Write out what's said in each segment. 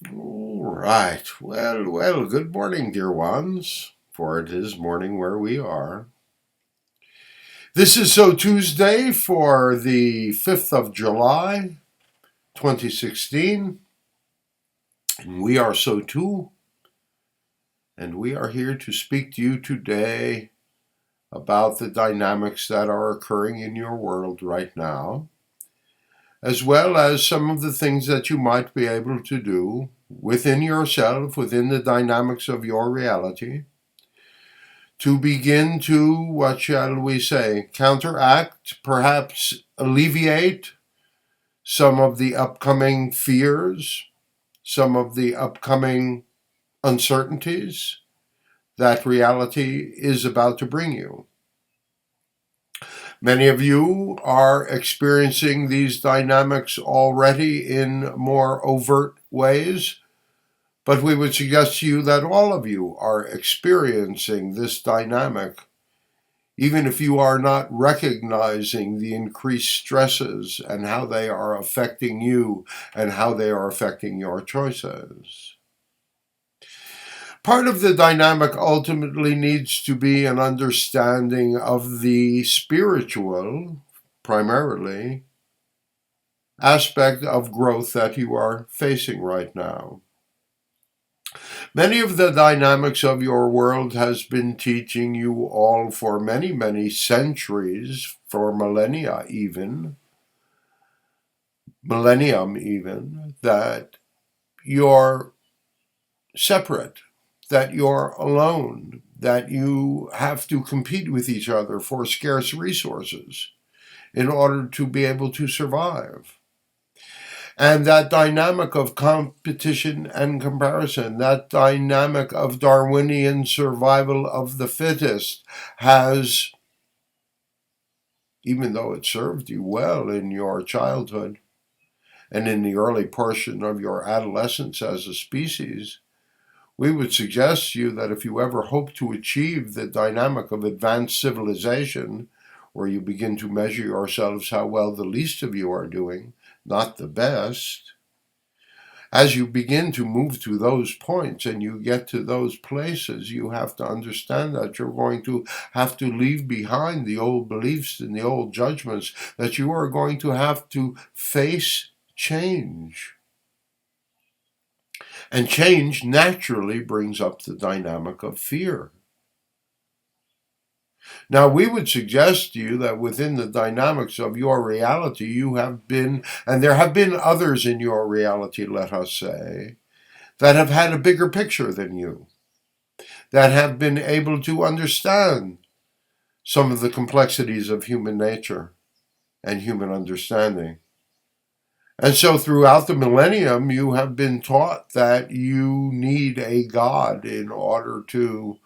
All right. Well, good morning, dear ones, for it is morning where we are. This is SOTUesday for the 5th of July, 2016. And we are SOTU, and we are here to speak to you today about the dynamics that are occurring in your world right now, as well as some of the things that you might be able to do within yourself, within the dynamics of your reality, to begin to, what shall we say, counteract, perhaps alleviate some of the upcoming fears, some of the upcoming uncertainties that reality is about to bring you. Many of you are experiencing these dynamics already in more overt ways, but we would suggest to you that all of you are experiencing this dynamic, even if you are not recognizing the increased stresses and how they are affecting you and how they are affecting your choices. Part of the dynamic ultimately needs to be an understanding of the spiritual, primarily, aspect of growth that you are facing right now. Many of the dynamics of your world has been teaching you all for many, many centuries, for millennium even, that you're separate, that you're alone, that you have to compete with each other for scarce resources in order to be able to survive. And that dynamic of competition and comparison, that dynamic of Darwinian survival of the fittest has, even though it served you well in your childhood and in the early portion of your adolescence as a species, we would suggest to you that if you ever hope to achieve the dynamic of advanced civilization, where you begin to measure yourselves how well the least of you are doing, not the best, as you begin to move to those points and you get to those places, you have to understand that you're going to have to leave behind the old beliefs and the old judgments, that you are going to have to face change. And change naturally brings up the dynamic of fear. Now, we would suggest to you that within the dynamics of your reality, you have been, and there have been others in your reality, let us say, that have had a bigger picture than you, that have been able to understand some of the complexities of human nature and human understanding. And so throughout the millennium, you have been taught that you need a God in order to,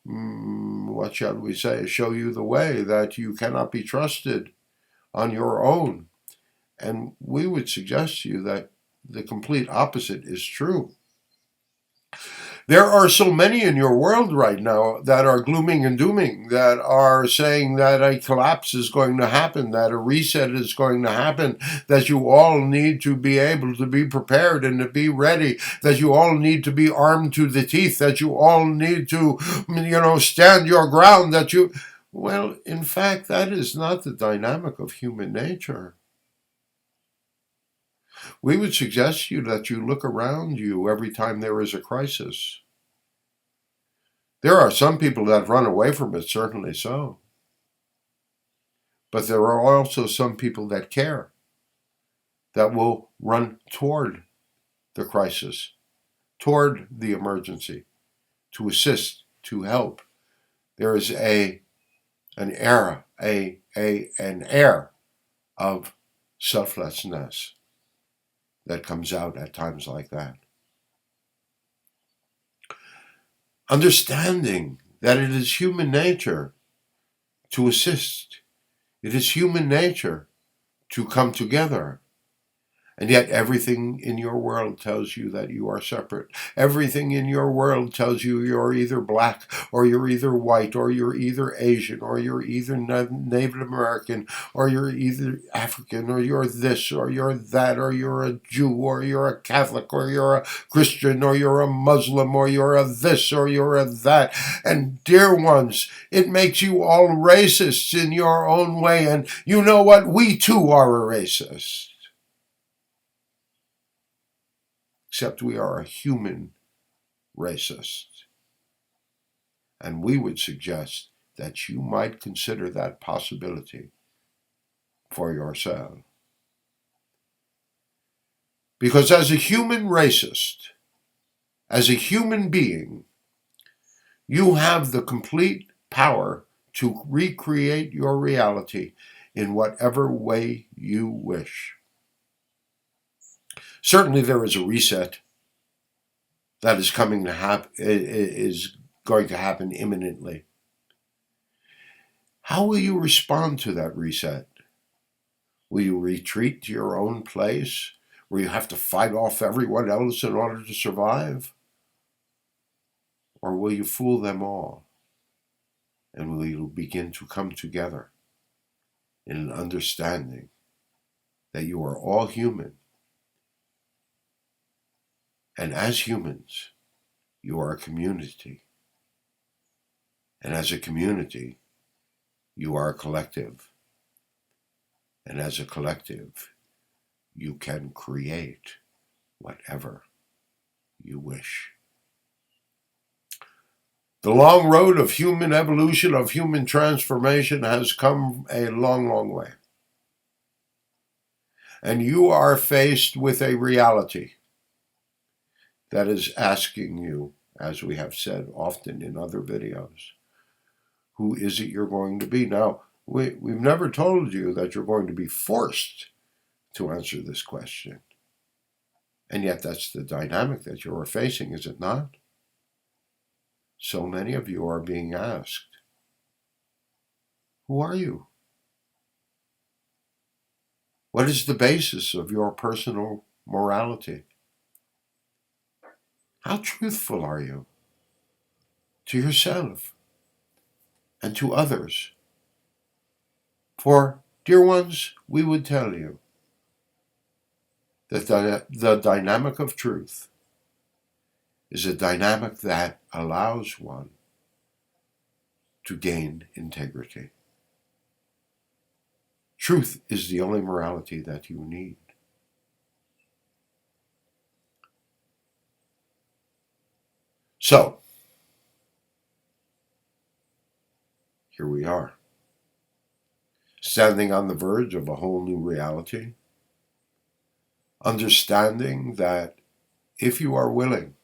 what shall we say, show you the way, that you cannot be trusted on your own. And we would suggest to you that the complete opposite is true. There are so many in your world right now that are glooming and dooming, that are saying that a collapse is going to happen, that a reset is going to happen, that you all need to be able to be prepared and to be ready, that you all need to be armed to the teeth, that you all need to, stand your ground, that you... Well, in fact, that is not the dynamic of human nature. We would suggest to you that you look around you every time there is a crisis. There are some people that run away from it, certainly so. But there are also some people that care, that will run toward the crisis, toward the emergency, to assist, to help. There is an air of selflessness that comes out at times like that. Understanding that it is human nature to assist. It is human nature to come together. And yet everything in your world tells you that you are separate. Everything in your world tells you you're either black, or you're either white, or you're either Asian, or you're either Native American, or you're either African, or you're this, or you're that, or you're a Jew, or you're a Catholic, or you're a Christian, or you're a Muslim, or you're a this, or you're a that. And dear ones, it makes you all racists in your own way. And you know what? We too are a racist. Except we are a human racist. And we would suggest that you might consider that possibility for yourself. Because as a human racist, as a human being, you have the complete power to recreate your reality in whatever way you wish. Certainly there is a reset that is going to happen imminently. How will you respond to that reset? Will you retreat to your own place where you have to fight off everyone else in order to survive? Or will you fool them all? And will you begin to come together in an understanding that you are all human? And as humans, you are a community. And as a community, you are a collective. And as a collective, you can create whatever you wish. The long road of human evolution, of human transformation, has come a long, long way. And you are faced with a reality that is asking you, as we have said often in other videos, who is it you're going to be? Now, we've never told you that you're going to be forced to answer this question. And yet that's the dynamic that you are facing, is it not? So many of you are being asked, who are you? What is the basis of your personal morality? How truthful are you to yourself and to others? For, dear ones, we would tell you that the dynamic of truth is a dynamic that allows one to gain integrity. Truth is the only morality that you need. So, here we are, standing on the verge of a whole new reality, understanding that if you are willing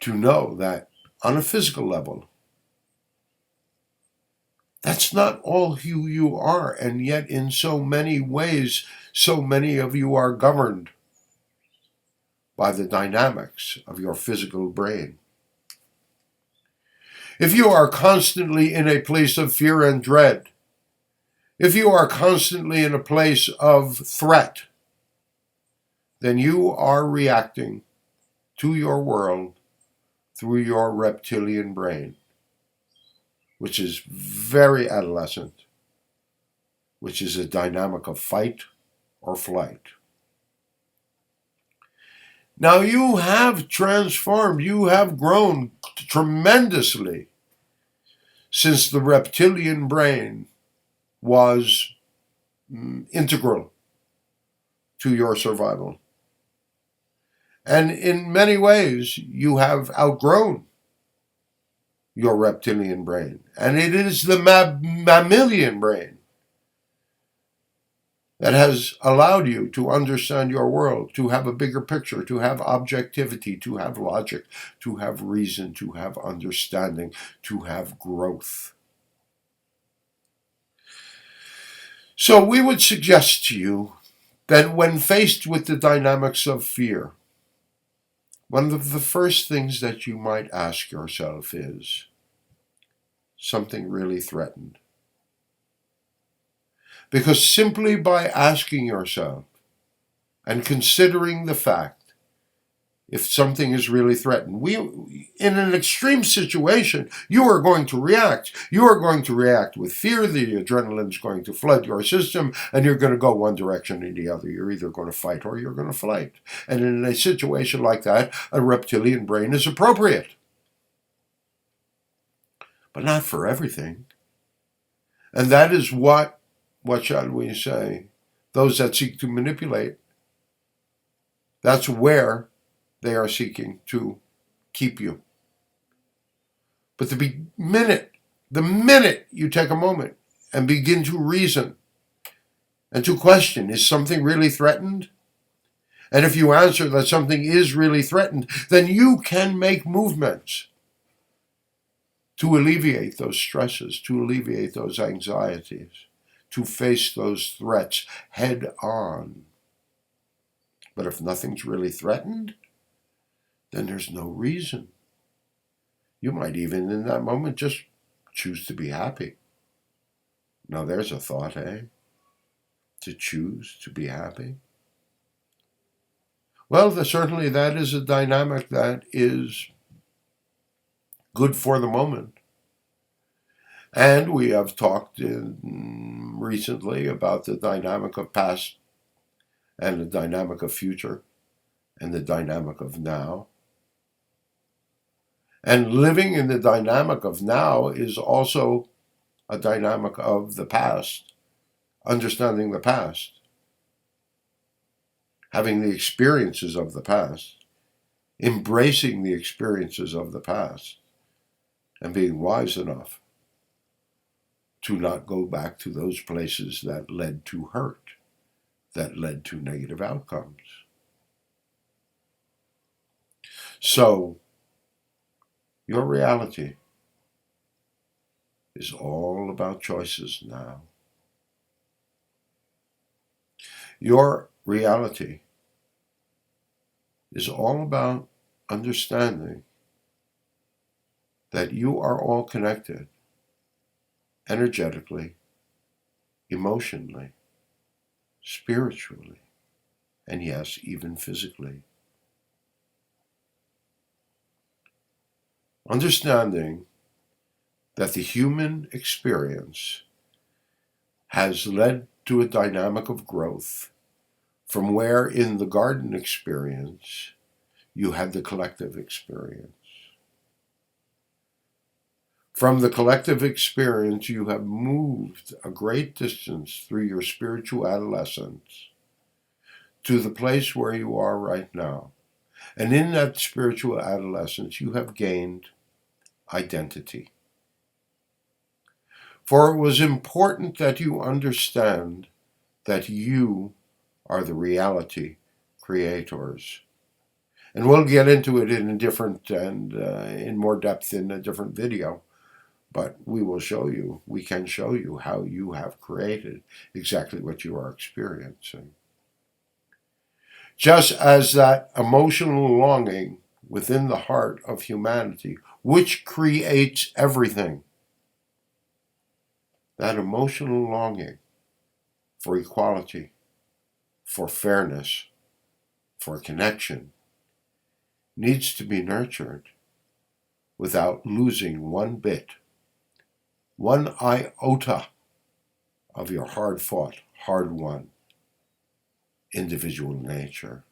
to know that on a physical level, that's not all who you are, and yet in so many ways, so many of you are governed by the dynamics of your physical brain. If you are constantly in a place of fear and dread, if you are constantly in a place of threat, then you are reacting to your world through your reptilian brain, which is very adolescent, which is a dynamic of fight or flight. Now you have transformed, you have grown tremendously since the reptilian brain was integral to your survival. And in many ways, you have outgrown your reptilian brain. And it is the mammalian brain that has allowed you to understand your world, to have a bigger picture, to have objectivity, to have logic, to have reason, to have understanding, to have growth. So we would suggest to you that when faced with the dynamics of fear, one of the first things that you might ask yourself is, something really threatened? Because simply by asking yourself and considering the fact if something is really threatened, in an extreme situation, you are going to react. You are going to react with fear. The adrenaline is going to flood your system, and you're going to go one direction or the other. You're either going to fight or you're going to flight. And in a situation like that, a reptilian brain is appropriate. But not for everything. And that is what shall we say, those that seek to manipulate, that's where they are seeking to keep you. But the minute you take a moment and begin to reason and to question, is something really threatened? And if you answer that something is really threatened, then you can make movements to alleviate those stresses, to alleviate those anxieties, to face those threats head on. But if nothing's really threatened, then there's no reason. You might even in that moment just choose to be happy. Now there's a thought, eh? To choose to be happy. Well, certainly that is a dynamic that is good for the moment. And we have talked recently about the dynamic of past and the dynamic of future and the dynamic of now. And living in the dynamic of now is also a dynamic of the past, understanding the past, having the experiences of the past, embracing the experiences of the past, and being wise enough to not go back to those places that led to hurt, that led to negative outcomes. So, your reality is all about choices now. Your reality is all about understanding that you are all connected energetically, emotionally, spiritually, and yes, even physically. Understanding that the human experience has led to a dynamic of growth from where in the garden experience you had the collective experience. From the collective experience you have moved a great distance through your spiritual adolescence to the place where you are right now. And in that spiritual adolescence you have gained identity. For it was important that you understand that you are the reality creators. And we'll get into it in a different and in more depth in a different video. But we can show you how you have created exactly what you are experiencing. Just as that emotional longing within the heart of humanity, which creates everything, that emotional longing for equality, for fairness, for connection, needs to be nurtured without losing one bit, one iota of your hard-fought, hard-won individual nature.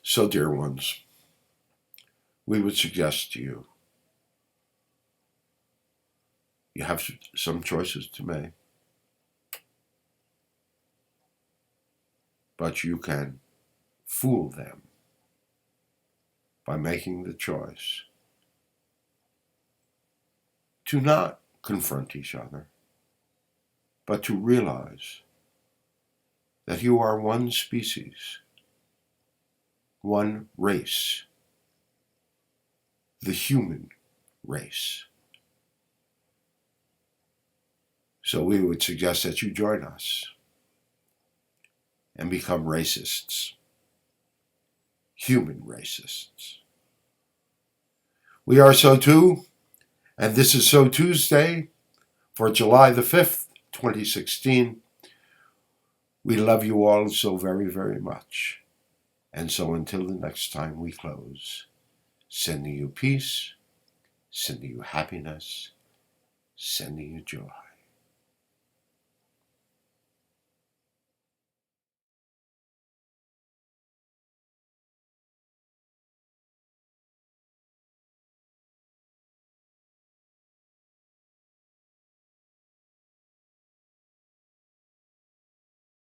So, dear ones, we would suggest to you, you have some choices to make, but you can fool them by making the choice to not confront each other, but to realize that you are one species, one race, the human race. So we would suggest that you join us and become racists, human racists. We are SOTU, and this is SOTUesday for July the 5th, 2016. We love you all so very, very much. And so until the next time we close, sending you peace, sending you happiness, sending you joy.